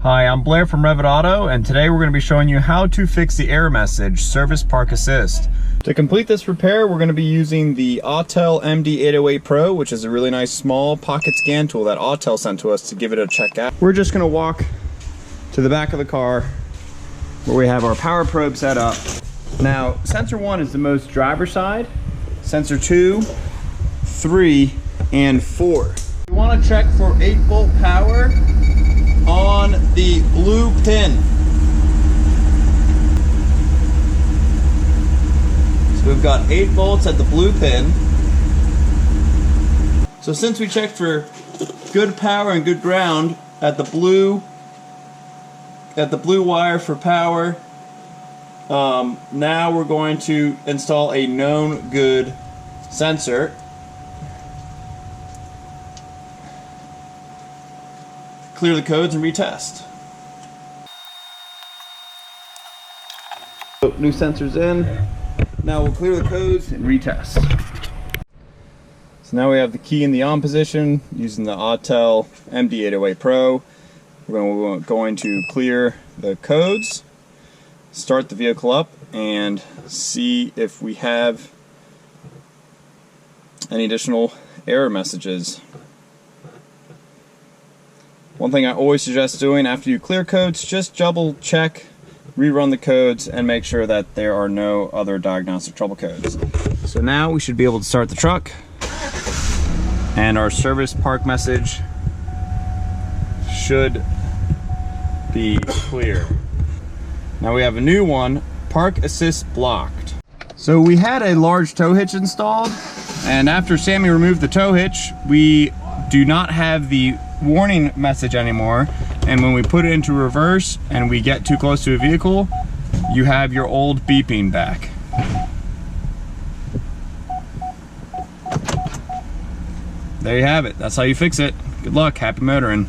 Hi, I'm Blair from RevitAuto, and today we're going to be showing you how to fix the error message, Service Park Assist. To complete this repair, we're going to be using the Autel MD808 Pro, which is a really nice small pocket scan tool that Autel sent to us to give it a check out. We're just going to walk to the back of the car where we have our power probe set up. Now, sensor 1 is the most driver side, sensor 2, 3, and 4. You want to check for 8-volt power on the blue pin. So we've got 8 volts at the blue pin. So since we checked for good power and good ground at the blue wire for power, now we're going to install a known good sensor. Clear the codes and retest. So, new sensors in. Now we'll clear the codes and retest. So now we have the key in the on position using the Autel MD808 Pro. We're going to clear the codes, start the vehicle up, and see if we have any additional error messages. One thing I always suggest doing after you clear codes, just double check, rerun the codes, and make sure that there are no other diagnostic trouble codes. So now we should be able to start the truck, and our service park message should be clear. Now we have a new one, Park Assist blocked. So we had a large tow hitch installed, and after Sammy removed the tow hitch, we do not have the warning message anymore, and when we put it into reverse and we get too close to a vehicle, you have your old beeping back. There you have it. That's how you fix it. Good luck. Happy motoring.